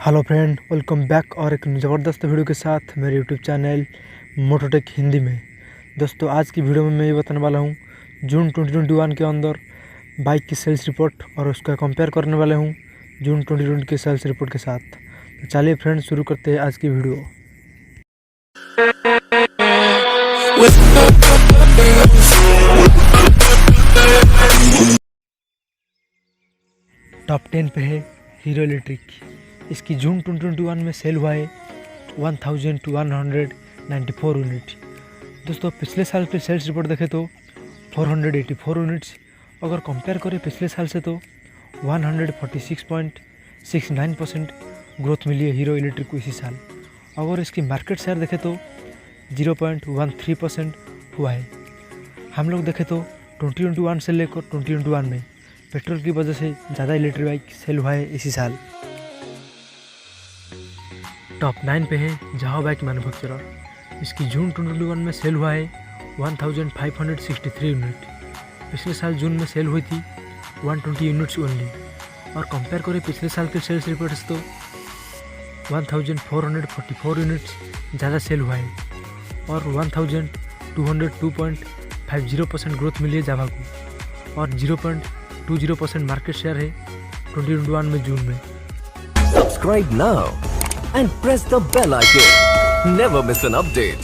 Hello friend, welcome back और एक ज़बरदस्त वीडियो के साथ मेरे यूट्यूब चैनल मोटोटेक हिंदी में। दोस्तों, आज की वीडियो में मैं ये बताने वाला हूँ जून 2021 के अंदर बाइक की सेल्स रिपोर्ट और उसका कंपेयर करने वाले हूँ जून 2020 के सेल्स रिपोर्ट के साथ। तो चलिए फ्रेंड, शुरू करते हैं आज की वीडियो। टॉप 10 पे है हीरो इलेक्ट्रिक। इसकी जून 2021 में सेल हुआ है 1194 यूनिट। दोस्तों, पिछले साल के सेल्स रिपोर्ट देखें तो 484 यूनिट्स। अगर कंपेयर करें पिछले साल से तो 146.69% ग्रोथ मिली है हीरो इलेक्ट्रिक को इसी साल। अगर इसकी मार्केट शेयर देखें तो 0.13% हुआ है। हम लोग देखें तो 2021 से लेकर 2021 में पेट्रोल की वजह से ज़्यादा इलेक्ट्रिक बाइक सेल हुआ है इसी साल। टॉप 9 पे है जावा बाइक मैन्युफैक्चरर। इसकी जून 2021 में सेल हुआ है 1563 यूनिट। पिछले साल जून में सेल हुई थी 120 यूनिट्स ओनली। और कंपेयर करें पिछले साल के सेल्स रिपोर्ट से तो 1444 यूनिट्स ज़्यादा सेल हुआ है और 1202.50% ग्रोथ मिली है जावा को और 0.20% मार्केट शेयर है 2021 में जून में। Subscribe now and press the bell icon. Never miss an update.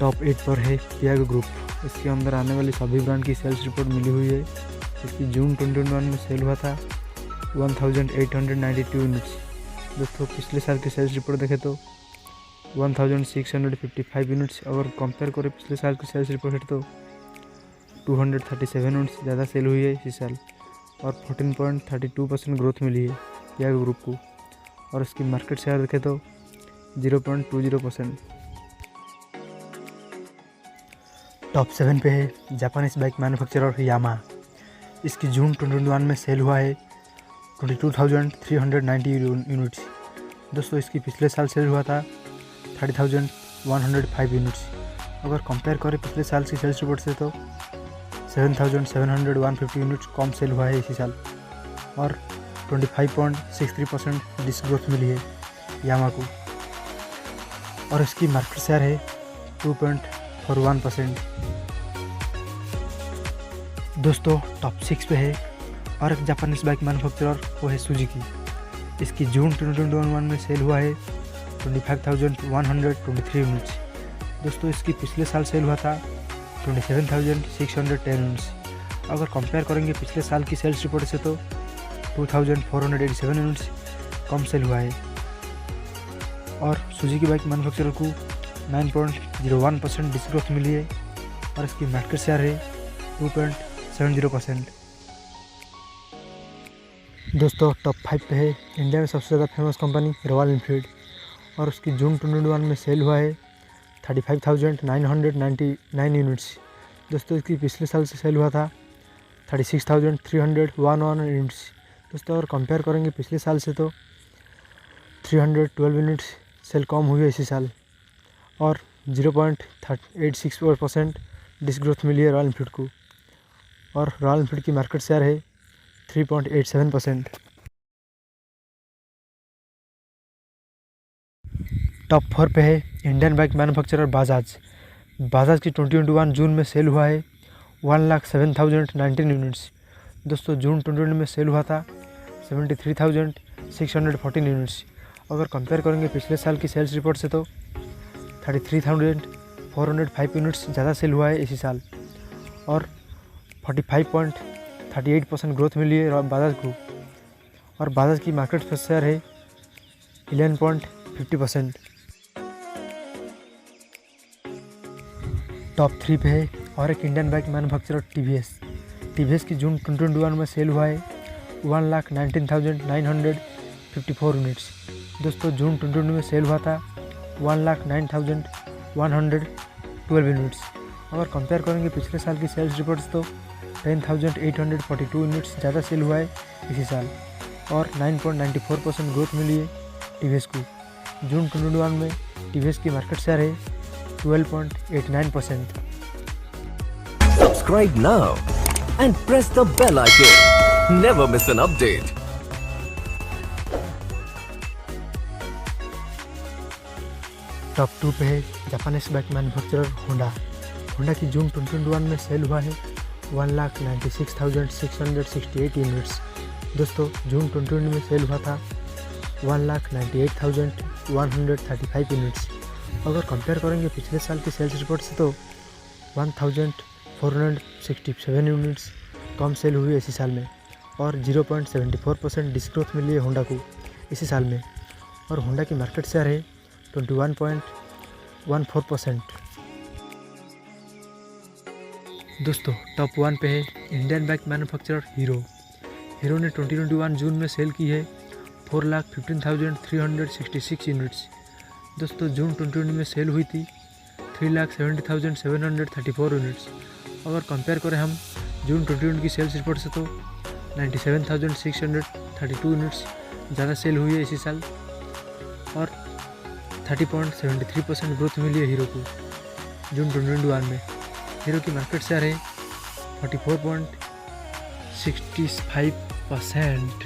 Top 8 पर है पियागो ग्रुप। इसके अंदर आने वाली सभी ब्रांड की सेल्स रिपोर्ट मिली हुई है। इसकी जून 2021 में सेल हुआ था 1892 यूनिट्स। दोस्तों, पिछले साल की सेल्स रिपोर्ट देखें तो 1655 यूनिट्स। अगर कंपेयर करें पिछले साल की सेल्स रिपोर्ट है तो 237 यूनिट्स ज़्यादा सेल हुई है इसी साल और 14.32% ग्रोथ मिली है पियागो ग्रुप को। और इसकी मार्केट शेयर देखें तो 0.20%। टॉप 7 पे है जापानीज बाइक मैन्युफैक्चरर यामा। इसकी जून 2021 में सेल हुआ है 22,390 यूनिट्स। दोस्तों, इसकी पिछले साल सेल हुआ था 30,105 यूनिट्स। अगर कंपेयर करें पिछले साल की सेल्स रिपोर्ट से तो 7,750 यूनिट्स कम सेल हुआ है इसी साल और 25.63% डिसग्रोथ मिली है यामा को। और इसकी मार्केट शेयर है 2.41%। दोस्तों, टॉप 6 पे है और एक जापानीज बाइक मैन्युफैक्चरर, वो है सुजुकी। इसकी जून 2021 में सेल हुआ है 25,123 यूनिट्स। दोस्तों, इसकी पिछले साल सेल हुआ था 27,610 यूनिट्स। अगर कंपेयर करेंगे पिछले साल की सेल्स रिपोर्ट से तो 2,487 यूनिट्स कम सेल हुआ है। और सुजुकी बाइक मैन्युफैक्चरर को 9.01% डिसग्रोथ मिली है और इसकी मार्केट शेयर है 2.70%। दोस्तों, टॉप 5 पे है इंडिया में सबसे ज़्यादा फेमस कंपनी रॉयल एनफील्ड और उसकी जून 2021 में सेल हुआ है 35,999 यूनिट्स। दोस्तों, इसकी पिछले साल से सेल हुआ था 36,311 यूनिट्स। दोस्तों, अगर कंपेयर करेंगे पिछले साल से तो 312 यूनिट्स सेल कम हुई है इसी साल और 0.86% डिसग्रोथ मिली है रॉयल एनफील्ड को। और रॉयल एनफील्ड की मार्केट शेयर है 3.87%। टॉप 4 पे है Indian bike manufacturer Bajaj. Bajaj की 2021 जून में सेल हुआ है 1,07,019 यूनिट्स। दोस्तों, जून 2021 में सेल हुआ था 73,614 यूनिट्स। अगर कंपेयर करेंगे पिछले साल की सेल्स रिपोर्ट से तो 33,405 यूनिट्स ज़्यादा सेल हुआ है इसी साल और 45.38% ग्रोथ मिली है बाजाज को। और बाजाज की मार्केट शेयर है 11.50%। टॉप 3 पे है और एक इंडियन बाइक मैन्युफैक्चरर टीवीएस की जून 2021 में सेल हुआ है 1,19,954 यूनिट्स। दोस्तों, जून 2021 में सेल हुआ था 1,09,112 यूनिट्स। अगर कंपेयर करेंगे पिछले साल की सेल्स रिपोर्ट्स तो 10,842 यूनिट्स ज़्यादा सेल हुआ है इसी साल और 9.94% ग्रोथ मिली है टीवीएस को। जून 2021 में टीवीएस की मार्केट शेयर है 12.89%। Subscribe now and press the bell icon. Never miss an update. Top 2 पे है जापानीज बाइक मैन्युफैक्चरर होंडा की जून 2021 में सेल हुआ है 1,96,668 यूनिट्स। दोस्तों जून 2020 में सेल हुआ था 1,98,135 यूनिट्स। अगर कंपेयर करेंगे पिछले साल की सेल्स रिपोर्ट से तो 1,467 यूनिट्स कम सेल हुई इसी साल में और 0.74% डिस्ग्रोथ मिली है होंडा को इसी साल में। और होंडा की मार्केट शेयर है 21.14%। दोस्तों टॉप 1 पे है इंडियन बाइक मैन्युफैक्चरर हीरो ने 2021 जून में सेल की है 4,15,366 यूनिट्स। दोस्तों जून 2020 में सेल हुई थी 3,70,734 यूनिट्स। अगर कंपेयर करें हम जून 2020 की सेल्स रिपोर्ट से तो 97,632 यूनिट्स ज़्यादा सेल हुई है इसी साल और 30.73% ग्रोथ मिली है हीरो को जून 2021 में। हीरो की मार्केट शेयर है 44.65%।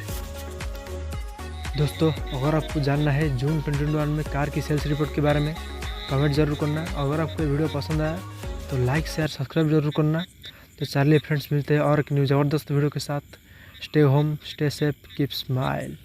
दोस्तों अगर आपको जानना है जून 2021 में कार की सेल्स रिपोर्ट के बारे में कमेंट ज़रूर करना। अगर आपको वीडियो पसंद आया तो लाइक शेयर सब्सक्राइब जरूर करना। तो चलिए फ्रेंड्स मिलते हैं और एक न्यू ज़बरदस्त वीडियो के साथ। Stay home stay safe keep smile.